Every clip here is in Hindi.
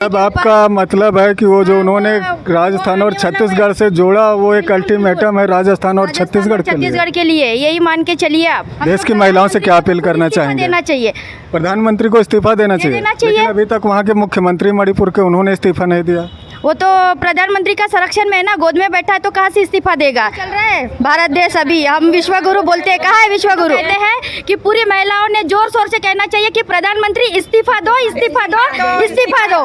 अब आपका मतलब है कि वो जो उन्होंने राजस्थान और छत्तीसगढ़ से जोड़ा वो एक अल्टीमेटम है राजस्थान और छत्तीसगढ़ के लिए। छत्तीसगढ़ के लिए यही मान के चलिए आप। देश की महिलाओं से क्या अपील करना चाहेंगे? देना चाहिए, प्रधानमंत्री को इस्तीफा देना चाहिए। लेकिन अभी तक वहाँ के मुख्यमंत्री मणिपुर के उन्होंने इस्तीफा नहीं दिया। वो तो प्रधानमंत्री का संरक्षण में है ना, गोद में बैठा है तो कहाँ से इस्तीफा देगा। चल रहा है भारत देश अभी, हम विश्वगुरु बोलते हैं, कहाँ है विश्वगुरु? कहते हैं कि पूरी महिलाओं ने जोर शोर से कहना चाहिए कि प्रधानमंत्री इस्तीफा दो, इस्तीफा दो, इस्तीफा दो,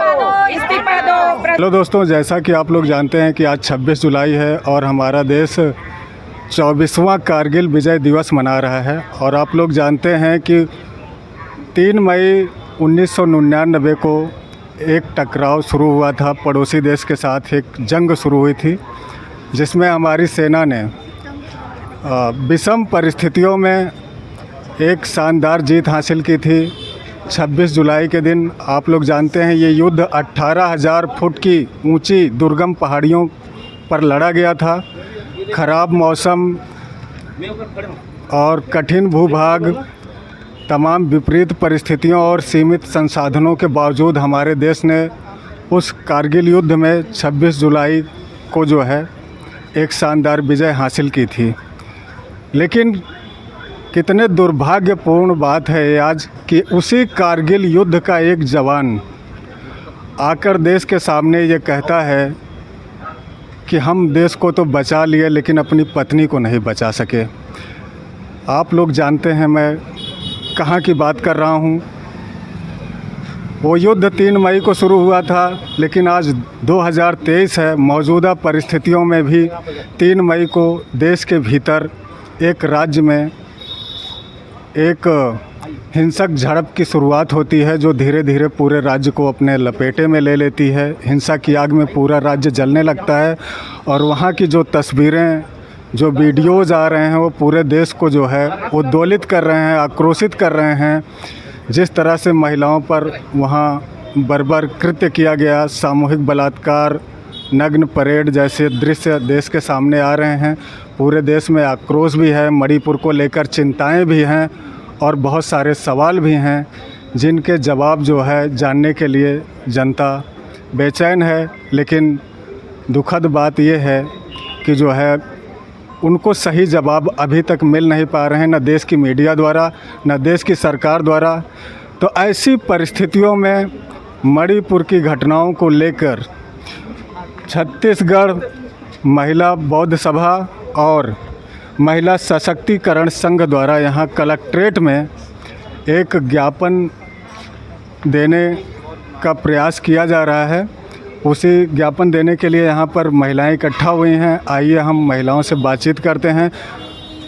इस्तीफा दो। हेलो दोस्तों, जैसा कि आप लोग जानते हैं कि आज 26 जुलाई है और हमारा देश 24वां कारगिल विजय दिवस मना रहा है। और आप लोग जानते हैं कि 3 मई 1999 को एक टकराव शुरू हुआ था, पड़ोसी देश के साथ एक जंग शुरू हुई थी जिसमें हमारी सेना ने विषम परिस्थितियों में एक शानदार जीत हासिल की थी। 26 जुलाई के दिन आप लोग जानते हैं ये युद्ध 18,000 फुट की ऊंची दुर्गम पहाड़ियों पर लड़ा गया था। खराब मौसम और कठिन भूभाग, तमाम विपरीत परिस्थितियों और सीमित संसाधनों के बावजूद हमारे देश ने उस कारगिल युद्ध में 26 जुलाई को जो है एक शानदार विजय हासिल की थी। लेकिन कितने दुर्भाग्यपूर्ण बात है ये आज कि उसी कारगिल युद्ध का एक जवान आकर देश के सामने ये कहता है कि हम देश को तो बचा लिए लेकिन अपनी पत्नी को नहीं बचा सके। आप लोग जानते हैं मैं कहाँ की बात कर रहा हूँ। वो युद्ध 3 मई को शुरू हुआ था, लेकिन आज 2023 है। मौजूदा परिस्थितियों में भी 3 मई को देश के भीतर एक राज्य में एक हिंसक झड़प की शुरुआत होती है जो धीरे धीरे पूरे राज्य को अपने लपेटे में ले लेती है। हिंसा की आग में पूरा राज्य जलने लगता है और वहाँ की जो तस्वीरें, जो वीडियोज़ आ रहे हैं वो पूरे देश को जो है उद्दोलित कर रहे हैं, आक्रोशित कर रहे हैं। जिस तरह से महिलाओं पर वहाँ बर्बर कृत्य किया गया, सामूहिक बलात्कार, नग्न परेड जैसे दृश्य देश के सामने आ रहे हैं। पूरे देश में आक्रोश भी है, मणिपुर को लेकर चिंताएं भी हैं और बहुत सारे सवाल भी हैं जिनके जवाब जो है जानने के लिए जनता बेचैन है। लेकिन दुखद बात यह है कि जो है उनको सही जवाब अभी तक मिल नहीं पा रहे हैं, न देश की मीडिया द्वारा, न देश की सरकार द्वारा। तो ऐसी परिस्थितियों में मणिपुर की घटनाओं को लेकर छत्तीसगढ़ महिला बौद्ध सभा और महिला सशक्तिकरण संघ द्वारा यहाँ कलेक्ट्रेट में एक ज्ञापन देने का प्रयास किया जा रहा है। उसी ज्ञापन देने के लिए यहाँ पर महिलाएं इकट्ठा हुई हैं। आइए हम महिलाओं से बातचीत करते हैं।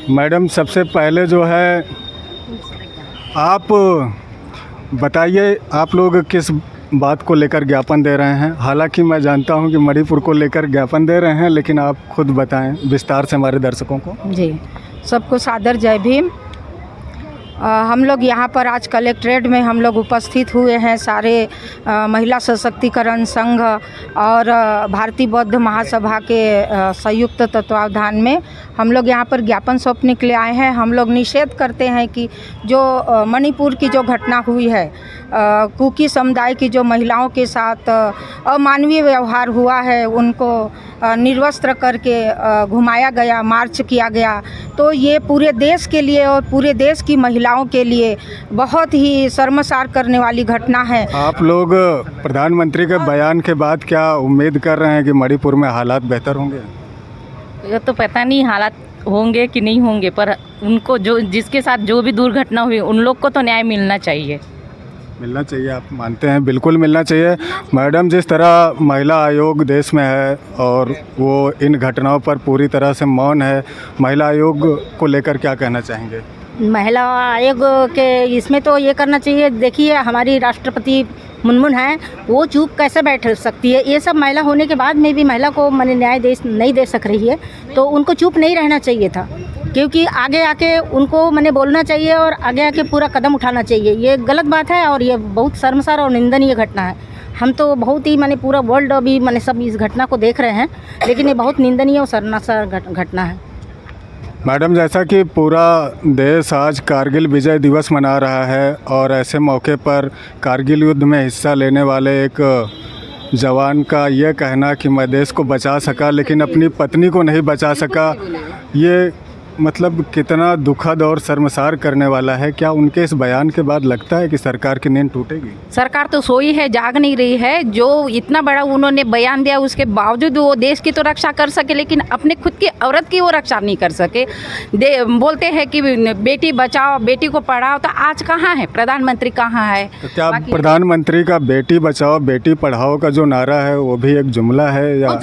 मैडम, सबसे पहले जो है आप बताइए आप लोग किस बात को लेकर ज्ञापन दे रहे हैं? हालांकि मैं जानता हूं कि मणिपुर को लेकर ज्ञापन दे रहे हैं, लेकिन आप खुद बताएं विस्तार से हमारे दर्शकों को। जी, सबको सादर जय भीम। हम लोग यहाँ पर आज कलेक्ट्रेट में हम लोग उपस्थित हुए हैं। सारे महिला सशक्तिकरण संघ और भारतीय बौद्ध महासभा के संयुक्त तत्वावधान में हम लोग यहाँ पर ज्ञापन सौंपने के लिए आए हैं। हम लोग निषेध करते हैं कि जो मणिपुर की जो घटना हुई है, कुकी समुदाय की जो महिलाओं के साथ अमानवीय व्यवहार हुआ है, उनको निर्वस्त्र करके घुमाया गया, मार्च किया गया, तो ये पूरे देश के लिए और पूरे देश की महिलाओं के लिए बहुत ही शर्मसार करने वाली घटना है। आप लोग प्रधानमंत्री के बयान के बाद क्या उम्मीद कर रहे हैं कि मणिपुर में हालात बेहतर होंगे? ये तो पता नहीं हालात होंगे कि नहीं होंगे, पर उनको जो जिसके साथ जो भी दुर्घटना हुई उन लोग को तो न्याय मिलना चाहिए। मिलना चाहिए, आप मानते हैं? बिल्कुल मिलना चाहिए। मैडम, जिस तरह महिला आयोग देश में है और वो इन घटनाओं पर पूरी तरह से मौन है, महिला आयोग को लेकर क्या कहना चाहेंगे? महिला आयोग के इसमें तो ये करना चाहिए। देखिए, हमारी राष्ट्रपति मुनमुन हैं, वो चुप कैसे बैठ सकती है? ये सब महिला होने के बाद में भी महिला को माने न्याय नहीं दे सक रही है, तो उनको चुप नहीं रहना चाहिए था, क्योंकि आगे आके उनको मैंने बोलना चाहिए और आगे आके पूरा कदम उठाना चाहिए। ये गलत बात है और ये बहुत शर्मसार और निंदनीय घटना है। हम तो बहुत ही माने पूरा वर्ल्ड अभी माने सब इस घटना को देख रहे हैं, लेकिन ये बहुत निंदनीय और शर्मसार घटना है। मैडम, जैसा कि पूरा देश आज कारगिल विजय दिवस मना रहा है और ऐसे मौके पर कारगिल युद्ध में हिस्सा लेने वाले एक जवान का ये कहना कि मैं देश को बचा सका लेकिन अपनी पत्नी को नहीं बचा सका, ये मतलब कितना दुखद और शर्मसार करने वाला है। क्या उनके इस बयान के बाद लगता है कि सरकार की नींद टूटेगी? सरकार तो सोई है, जाग नहीं रही है। जो इतना बड़ा उन्होंने बयान दिया उसके बावजूद वो देश की तो रक्षा कर सके लेकिन अपने खुद की औरत की वो रक्षा नहीं कर सके। बोलते हैं कि बेटी बचाओ बेटी को पढ़ाओ, तो आज कहाँ है प्रधानमंत्री, कहाँ है? तो क्या प्रधानमंत्री का बेटी बचाओ बेटी पढ़ाओ का जो नारा है वो भी एक जुमला है या? वो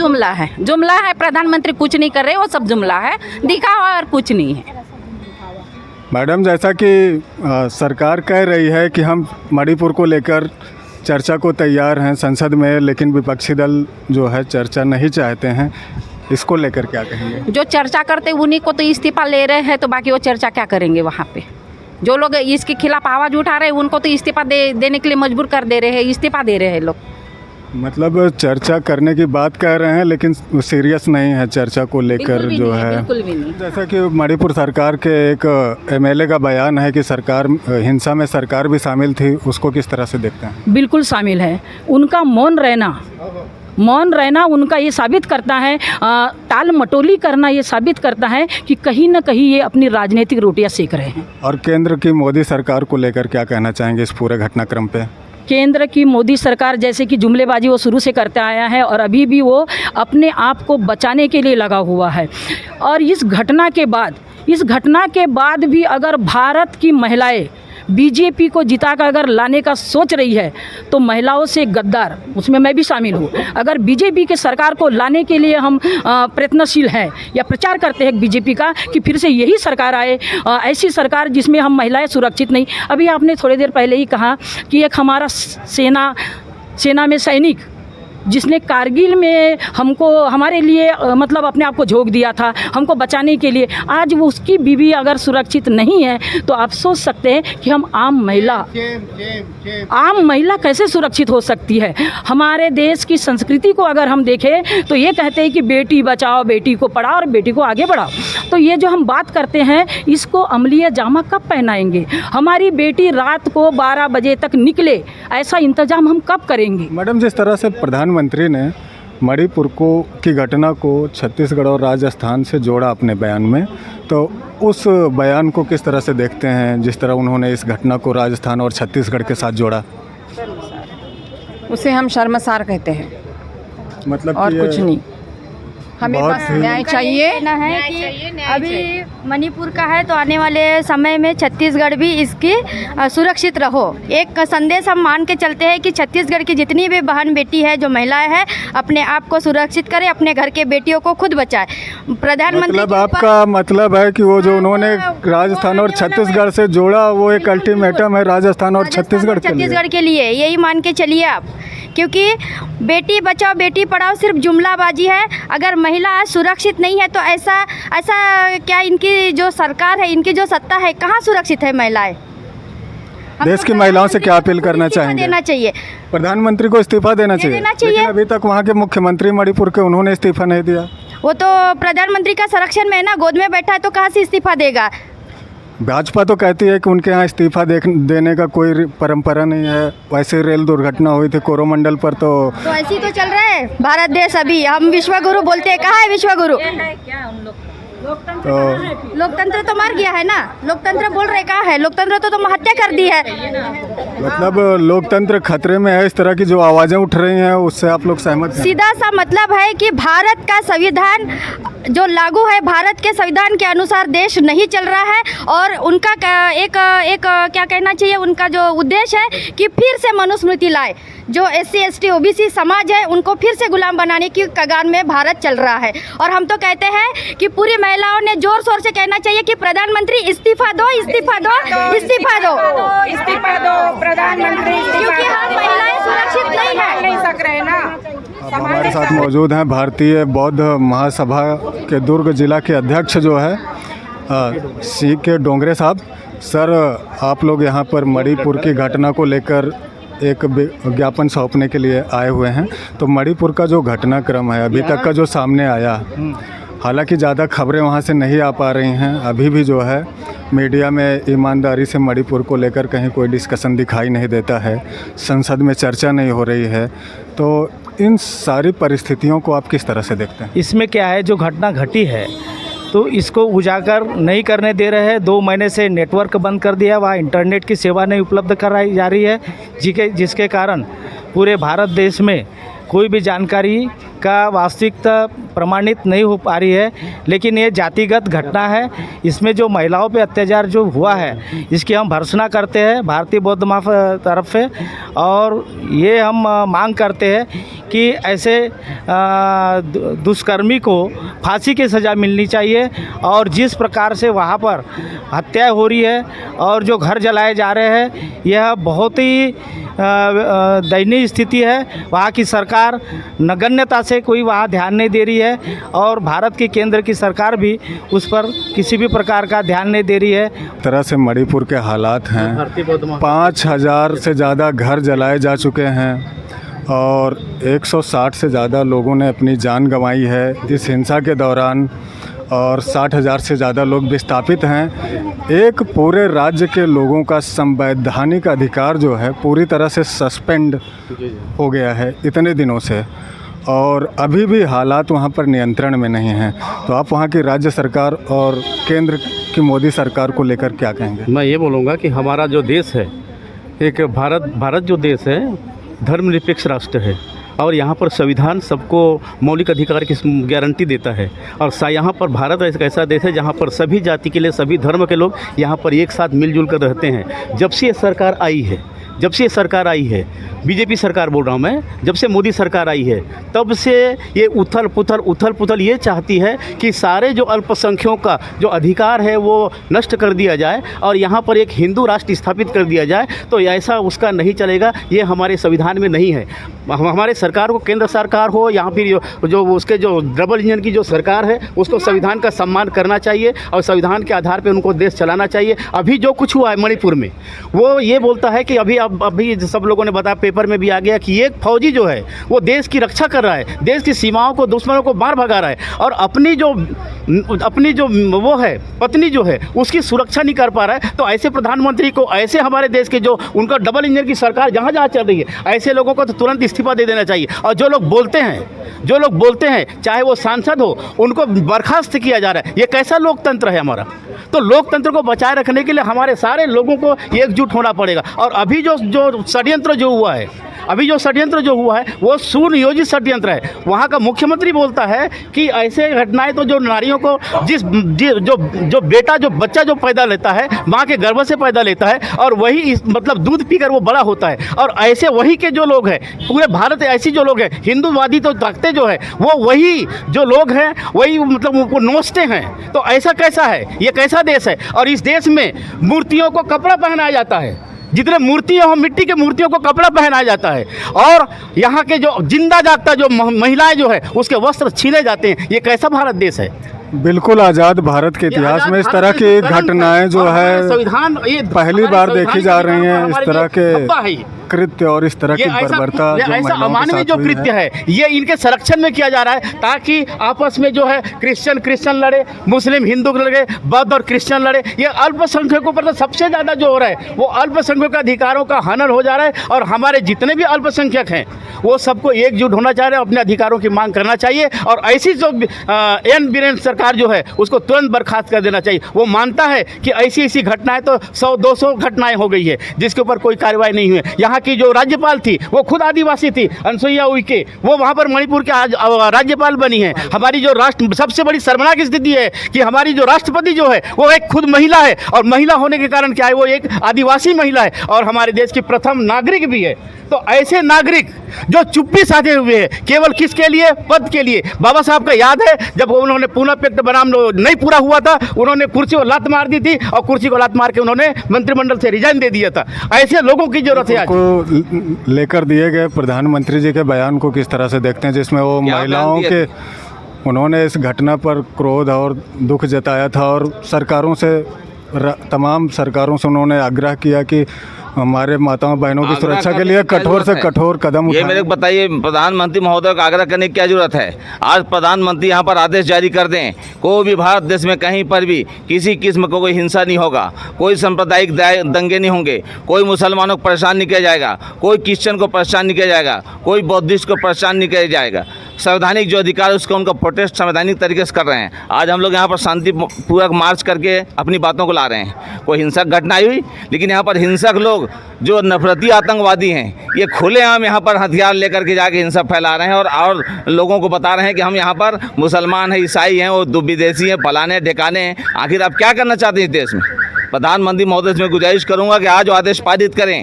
जुमला है। प्रधानमंत्री कुछ नहीं कर रहे, वो सब जुमला है, दिखावा और कुछ नहीं है। मैडम, जैसा कि सरकार कह रही है कि हम मणिपुर को लेकर चर्चा को तैयार हैं संसद में, लेकिन विपक्षी दल जो है चर्चा नहीं चाहते हैं, इसको लेकर क्या कहेंगे? जो चर्चा करते उन्हीं को तो इस्तीफा ले रहे हैं, तो बाकी वो चर्चा क्या करेंगे वहाँ पे? जो लोग इसके खिलाफ आवाज़ उठा रहे हैं उनको तो इस्तीफा देने के लिए मजबूर कर दे रहे हैं, इस्तीफा दे रहे हैं लोग। मतलब चर्चा करने की बात कह रहे हैं लेकिन सीरियस नहीं है चर्चा को लेकर जो है। बिल्कुल भी नहीं। जैसा कि मणिपुर सरकार के एक एमएलए का बयान है कि सरकार हिंसा में सरकार भी शामिल थी, उसको किस तरह से देखते हैं? बिल्कुल शामिल है। उनका मौन रहना उनका ये साबित करता है, टाल मटोली करना ये साबित करता है कि कहीं ना कहीं ये अपनी राजनीतिक रोटियां सेक रहे हैं। और केंद्र की मोदी सरकार को लेकर क्या कहना चाहेंगे इस पूरे घटनाक्रम पे? केंद्र की मोदी सरकार जैसे कि जुमलेबाजी वो शुरू से करते आया है और अभी भी वो अपने आप को बचाने के लिए लगा हुआ है। और इस घटना के बाद भी अगर भारत की महिलाएं बीजेपी को जिताकर अगर लाने का सोच रही है तो महिलाओं से गद्दार, उसमें मैं भी शामिल हूँ। अगर बीजेपी के सरकार को लाने के लिए हम प्रयत्नशील हैं या प्रचार करते हैं बीजेपी का कि फिर से यही सरकार आए, ऐसी सरकार जिसमें हम महिलाएं सुरक्षित नहीं। अभी आपने थोड़ी देर पहले ही कहा कि एक हमारा सेना में सैनिक जिसने कारगिल में हमको हमारे लिए मतलब अपने आप को झोंक दिया था हमको बचाने के लिए, आज वो उसकी बीवी अगर सुरक्षित नहीं है तो आप सोच सकते हैं कि हम आम महिला कैसे सुरक्षित हो सकती है। हमारे देश की संस्कृति को अगर हम देखें तो ये कहते हैं कि बेटी बचाओ बेटी को पढ़ाओ और बेटी को आगे बढ़ाओ। तो ये जो हम बात करते हैं इसको अमलीय जामा कब पहनाएंगे? हमारी बेटी रात को 12 बजे तक निकले, ऐसा इंतजाम हम कब करेंगे? मैडम, जिस तरह से प्रधानमंत्री ने मणिपुर की घटना को छत्तीसगढ़ और राजस्थान से जोड़ा अपने बयान में, तो उस बयान को किस तरह से देखते हैं जिस तरह उन्होंने इस घटना को राजस्थान और छत्तीसगढ़ के साथ जोड़ा? उसे हम शर्मसार कहते हैं, मतलब और कुछ नहीं। हमें बस न्याय चाहिए। कहना है कि अभी मणिपुर का है तो आने वाले समय में छत्तीसगढ़ भी इसकी सुरक्षित रहो। एक संदेश हम मान के चलते हैं कि छत्तीसगढ़ की जितनी भी बहन बेटी है, जो महिलाएं हैं, अपने आप को सुरक्षित करें, अपने घर के बेटियों को खुद बचाए। प्रधानमंत्री मतलब आपका मतलब है कि वो जो उन्होंने राजस्थान और छत्तीसगढ़ से जोड़ा वो एक अल्टीमेटम है राजस्थान और छत्तीसगढ़ के लिए, यही मान के चलिए आप, क्योंकि बेटी बचाओ बेटी पढ़ाओ सिर्फ जुमलाबाजी है। अगर महिला आज सुरक्षित नहीं है तो ऐसा क्या इनकी जो सरकार है, इनकी जो सत्ता है, कहाँ सुरक्षित है महिलाएं? देश की महिलाओं से क्या अपील करना चाहेंगे? देना चाहिए, प्रधानमंत्री को इस्तीफा देना चाहिए। लेकिन अभी तक वहाँ के मुख्यमंत्री मणिपुर के उन्होंने इस्तीफा नहीं दिया। वो तो प्रधानमंत्री का संरक्षण में है ना, गोद में बैठा है, तो कहाँ से इस्तीफा देगा? भाजपा तो कहती है कि उनके यहाँ इस्तीफा देने का कोई परंपरा नहीं है। वैसे रेल दुर्घटना हुई थी कोरोमंडल पर, तो ऐसी तो चल रहा है भारत देश। अभी हम विश्वगुरु बोलते हैं, कहाँ है विश्वगुरु? लोकतंत्र तो मर गया है ना। लोकतंत्र बोल रहे कहाँ है? लोकतंत्र तो तुम हत्या कर दी है। मतलब लोकतंत्र खतरे में है, इस तरह की जो आवाज़ें उठ रही हैं उससे आप लोग सहमत हैं? सीधा सा मतलब है कि भारत का संविधान जो लागू है, भारत के संविधान के अनुसार देश नहीं चल रहा है। और उनका एक क्या कहना चाहिए, उनका जो उद्देश्य है कि फिर से मनुस्मृति लाए। जो SC ST OBC समाज है उनको फिर से गुलाम बनाने की कगार में भारत चल रहा है। और हम तो कहते हैं कि पूरी महिलाओं ने जोर शोर से कहना चाहिए कि प्रधानमंत्री इस्तीफा दो, इस्तीफा दो, इस्तीफा दो, इस्तीफा दो प्रधानमंत्री, क्योंकि हम महिलाएं सुरक्षित नहीं सक रहे ना। हमारे साथ मौजूद हैं भारतीय बौद्ध महासभा के दुर्ग जिला के अध्यक्ष जो है CK डोंगरे साहब। सर, आप लोग यहाँ पर मणिपुर की घटना को लेकर एक ज्ञापन सौंपने के लिए आए हुए हैं। तो मणिपुर का जो घटनाक्रम है अभी तक का जो सामने आया, हालांकि ज़्यादा खबरें वहाँ से नहीं आ पा रही हैं, अभी भी जो है मीडिया में ईमानदारी से मणिपुर को लेकर कहीं कोई डिस्कशन दिखाई नहीं देता है, संसद में चर्चा नहीं हो रही है। तो इन सारी परिस्थितियों को आप किस तरह से देखते हैं? इसमें क्या है, जो घटना घटी है तो इसको उजागर नहीं करने दे रहे हैं। 2 महीने से नेटवर्क बंद कर दिया, वहाँ इंटरनेट की सेवा नहीं उपलब्ध कराई जा रही है, जिसके कारण पूरे भारत देश में कोई भी जानकारी का वास्तविकता प्रमाणित नहीं हो पा रही है। लेकिन ये जातिगत घटना है, इसमें जो महिलाओं पे अत्याचार जो हुआ है इसकी हम भर्त्सना करते हैं भारतीय बौद्ध महासभा तरफ से, और ये हम मांग करते हैं कि ऐसे दुष्कर्मी को फांसी की सज़ा मिलनी चाहिए। और जिस प्रकार से वहाँ पर हत्या हो रही है और जो घर जलाए जा रहे हैं, यह बहुत ही दयनीय स्थिति है। वहाँ की सरकार नगण्यता से कोई वहाँ ध्यान नहीं दे रही है, और भारत की केंद्र की सरकार भी उस पर किसी भी प्रकार का ध्यान नहीं दे रही है। तरह से मणिपुर के हालात हैं, 5,000 से ज़्यादा घर जलाए जा चुके हैं और 160 से ज़्यादा लोगों ने अपनी जान गंवाई है इस हिंसा के दौरान, और 60,000 से ज़्यादा लोग विस्थापित हैं। एक पूरे राज्य के लोगों का संवैधानिक अधिकार जो है पूरी तरह से सस्पेंड हो गया है इतने दिनों से, और अभी भी हालात वहाँ पर नियंत्रण में नहीं हैं। तो आप वहाँ की राज्य सरकार और केंद्र की मोदी सरकार को लेकर क्या कहेंगे? मैं ये बोलूँगा कि हमारा जो देश है, एक भारत जो देश है धर्मनिरपेक्ष राष्ट्र है, और यहाँ पर संविधान सबको मौलिक अधिकार की गारंटी देता है। और यहाँ पर भारत एक ऐसा देश है जहाँ पर सभी जाति के लिए, सभी धर्म के लोग यहाँ पर एक साथ मिलजुल कर रहते हैं। जब से ये सरकार आई है, बीजेपी सरकार बोल रहा हूँ मैं, जब से मोदी सरकार आई है तब से ये उथल पुथल ये चाहती है कि सारे जो अल्पसंख्यकों का जो अधिकार है वो नष्ट कर दिया जाए और यहाँ पर एक हिंदू राष्ट्र स्थापित कर दिया जाए। तो ऐसा उसका नहीं चलेगा, ये हमारे संविधान में नहीं है। हमारे सरकार को, केंद्र सरकार हो या फिर जो उसके जो डबल इंजन की जो सरकार है, उसको संविधान का सम्मान करना चाहिए और संविधान के आधार पर उनको देश चलाना चाहिए। अभी जो कुछ हुआ है मणिपुर में, वो ये बोलता है कि अभी सब लोगों ने बताया, पेपर में भी आ गया कि एक फौजी जो है वो देश की रक्षा कर रहा है, देश की सीमाओं को, दुश्मनों को मार भगा रहा है, और अपनी जो वो है पत्नी जो है उसकी सुरक्षा नहीं कर पा रहा है। तो ऐसे प्रधानमंत्री को, ऐसे हमारे देश के जो उनका डबल इंजन की सरकार जहाँ चल रही है, ऐसे लोगों को तो तुरंत इस्तीफा दे देना चाहिए। और जो लोग बोलते हैं चाहे वो सांसद हो, उनको बर्खास्त किया जा रहा है। ये कैसा लोकतंत्र है हमारा? तो लोकतंत्र को बचाए रखने के लिए हमारे सारे लोगों को एकजुट होना पड़ेगा। और अभी जो षड्यंत्र जो हुआ है वो सुनियोजित षड्यंत्र है। वहाँ का मुख्यमंत्री बोलता है कि ऐसे घटनाएं तो जो नारियों को जो बच्चा जो पैदा लेता है, माँ के गर्भ से पैदा लेता है, और वही मतलब दूध पीकर वो बड़ा होता है। और ऐसे वही के जो लोग हैं, पूरे भारत ऐसी जो लोग हैं, हिंदूवादी तो ताकते जो है वो वही जो लोग हैं वही मतलब उनको नोचते हैं। तो ऐसा कैसा है? ये कैसा देश है? और इस देश में मूर्तियों को कपड़ा पहनाया जाता है, जितने मूर्तियाँ हो, मिट्टी के मूर्तियों को कपड़ा पहनाया जाता है, और यहाँ के जो जिंदा जागता जो महिलाएं जो है उसके वस्त्र छीने जाते हैं। ये कैसा भारत देश है? बिल्कुल आज़ाद भारत के इतिहास में इस तरह की घटनाएं जो है संविधान पहली बार देखी जा रही हैं। इस तरह के कृत्य और इस तरह की बर्बरता जो ऐसा अमानवीय जो कृत्य है, ये इनके संरक्षण में किया जा रहा है, ताकि आपस में जो है क्रिश्चियन लड़े, मुस्लिम हिंदू लड़े, बौद्ध और क्रिश्चियन लड़े। ये अल्पसंख्यकों पर तो सबसे ज़्यादा जो हो रहा है वो अल्पसंख्यकों के अधिकारों का हनन हो जा रहा है। और हमारे जितने भी अल्पसंख्यक हैं वो सबको एकजुट होना चाह रहे हैं, अपने अधिकारों की मांग करना चाहिए। और ऐसी जो एन बीरेन सरकार जो है उसको तुरंत बर्खास्त कर देना चाहिए। वो मानता है कि ऐसी घटनाएं तो 100-200 घटनाएं हो गई है जिसके ऊपर कोई कार्रवाई नहीं हुई। यहाँ की जो राज्यपाल थी वो खुद आदिवासी थी, अनसुईया उइके, वो वहाँ पर मणिपुर के राज्यपाल बनी है। हमारी जो सबसे बड़ी शर्मनाक स्थिति है कि हमारी जो राष्ट्रपति जो है वो एक खुद महिला है, और महिला होने के कारण क्या है, वो एक आदिवासी महिला है और हमारे देश की प्रथम नागरिक भी है। तो ऐसे नागरिक जो चुप्पी साधे हुए हैं केवल किसके लिए? पद के लिए। बाबा साहब का याद है जब उन्होंने पूना पैक्ट बनाम नहीं पूरा हुआ था, उन्होंने कुर्सी को लात मार दी थी और कुर्सी को लात मार के उन्होंने मंत्रिमंडल से रिजाइन दे दिया था। ऐसे लोगों की जरूरत है। को लेकर दिए गए प्रधानमंत्री जी के बयान को किस तरह से देखते हैं, जिसमें वो महिलाओं के उन्होंने इस घटना पर क्रोध और दुख जताया था और तमाम सरकारों से उन्होंने आग्रह किया कि हमारे माताओं बहनों की आग्रह सुरक्षा के करने लिए की क्या कठोर से जरूरत है? कठोर कदम ये उठाएं। मेरे को बताइए, प्रधानमंत्री महोदय को आग्रह करने की क्या जरूरत है? आज प्रधानमंत्री यहाँ पर आदेश जारी कर दें, कोई भी भारत देश में कहीं पर भी किसी किस्म को कोई हिंसा नहीं होगा, कोई सांप्रदायिक दंगे नहीं होंगे, कोई मुसलमानों को परेशान नहीं किया जाएगा, कोई क्रिश्चियन को परेशान नहीं किया जाएगा, कोई बौद्धिस्ट को परेशान नहीं किया जाएगा। संवैधानिक जो अधिकार है उसका उनका प्रोटेस्ट संवैधानिक तरीके से कर रहे हैं। आज हम लोग यहाँ पर शांतिपूर्वक मार्च करके अपनी बातों को ला रहे हैं। कोई हिंसक घटना आई हुई, लेकिन यहाँ पर हिंसक लोग जो नफरती आतंकवादी हैं, ये खुलेआम यहाँ पर हथियार लेकर के जाके हिंसा फैला रहे हैं और लोगों को बता रहे हैं कि हम यहाँ पर मुसलमान हैं, ईसाई हैं, वो विदेशी हैं, फलाने ढिकाने हैं। आखिर आप क्या करना चाहते हैं इस देश में? प्रधानमंत्री महोदय से मैं गुजारिश करूंगा कि आज आदेश पारित करें।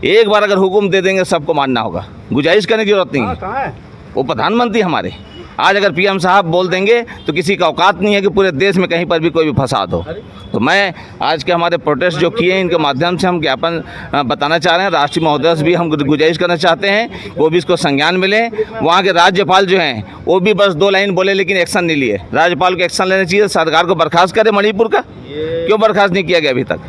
एक बार अगर हुक्म दे देंगे सबको मानना होगा, गुजारिश करने की जरूरत नहीं है। वो प्रधानमंत्री हमारे, आज अगर पीएम साहब बोल देंगे तो किसी का औकात नहीं है कि पूरे देश में कहीं पर भी कोई भी फसाद हो। तो मैं आज के हमारे प्रोटेस्ट जो किए हैं, इनके माध्यम से हम ज्ञापन बताना चाह रहे हैं। राष्ट्रीय महोदय से भी हम गुजारिश करना चाहते हैं वो भी इसको संज्ञान मिले। वहाँ के राज्यपाल जो हैं वो भी बस 2 लाइन बोले लेकिन एक्शन नहीं लिए। राज्यपाल को एक्शन लेना चाहिए, सरकार को बर्खास्त करे। मणिपुर का क्यों बर्खास्त नहीं किया गया अभी तक?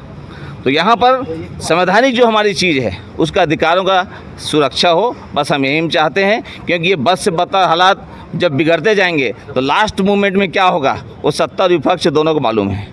तो यहाँ पर संवैधानिक जो हमारी चीज़ है उसका अधिकारों का सुरक्षा हो, बस हम यही चाहते हैं। क्योंकि ये बस से बता हालात जब बिगड़ते जाएंगे तो लास्ट मोमेंट में क्या होगा वो सत्ता और विपक्ष दोनों को मालूम है।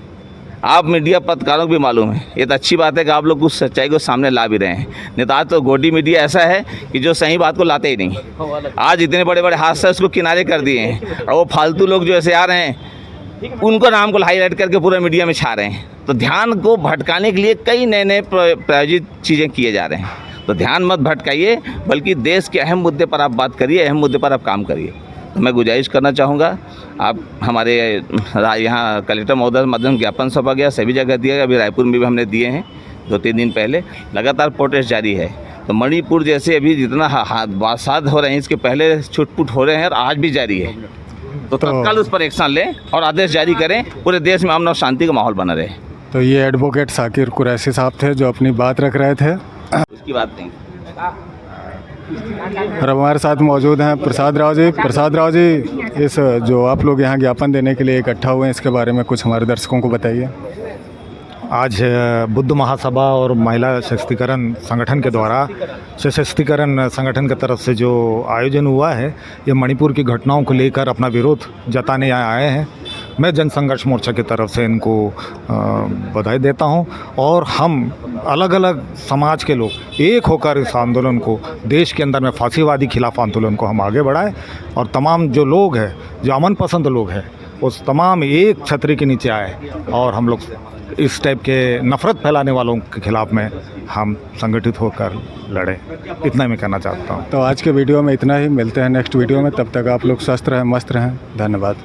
आप मीडिया पत्रकारों को भी मालूम है। ये तो अच्छी बात है कि आप लोग उस सच्चाई को सामने ला भी रहे हैं। नेता तो गोडी मीडिया ऐसा है कि जो सही बात को लाते ही नहीं। आज इतने बड़े बड़े हादसे उसको किनारे कर दिए हैं और वो फालतू लोग जो ऐसे आ रहे हैं उनको नाम को हाईलाइट करके पूरे मीडिया में छा रहे हैं। तो ध्यान को भटकाने के लिए कई नए नए प्रायोजित चीज़ें किए जा रहे हैं। तो ध्यान मत भटकाइए, बल्कि देश के अहम मुद्दे पर आप बात करिए, अहम मुद्दे पर आप काम करिए। तो मैं गुजारिश करना चाहूँगा, आप हमारे यहाँ कलेक्टर महोदय माध्यम ज्ञापन सौंपा गया, सभी जगह दिया गया। अभी रायपुर में भी हमने दिए हैं 2-3 दिन पहले। लगातार प्रोटेस्ट जारी है। तो मणिपुर जैसे अभी जितना हादसात हो रहे हैं इसके पहले छुटपुट हो रहे हैं और आज भी जारी है। तो तत्काल उस पर एक्शन लें और आदेश जारी करें, पूरे देश में अमन और शांति का माहौल बना रहे। तो ये एडवोकेट साकिर कुरैशी साहब थे जो अपनी बात रख रहे थे। उसकी बात नहीं। और हमारे साथ मौजूद हैं प्रसाद राव जी। प्रसाद राव जी, इस जो आप लोग यहाँ ज्ञापन देने के लिए इकट्ठा हुए हैं, इसके बारे में कुछ हमारे दर्शकों को बताइए। आज बुद्ध महासभा और महिला सशक्तिकरण संगठन के द्वारा सशक्तिकरण संगठन की तरफ से जो आयोजन हुआ है, ये मणिपुर की घटनाओं को लेकर अपना विरोध जताने यहाँ आए हैं। मैं जन संघर्ष मोर्चा की तरफ से इनको बधाई देता हूँ। और हम अलग अलग समाज के लोग एक होकर इस आंदोलन को, देश के अंदर में फांसीवादी खिलाफ आंदोलन को हम आगे बढ़ाएं। और तमाम जो लोग हैं, जो अमन पसंद लोग हैं, उस तमाम एक छतरी के नीचे आए और हम लोग इस टाइप के नफ़रत फैलाने वालों के खिलाफ में हम संगठित होकर लड़े। इतना ही मैं कहना चाहता हूँ। तो आज के वीडियो में इतना ही। मिलते हैं नेक्स्ट वीडियो में। तब तक आप लोग स्वस्थ रहें, मस्त रहें। धन्यवाद।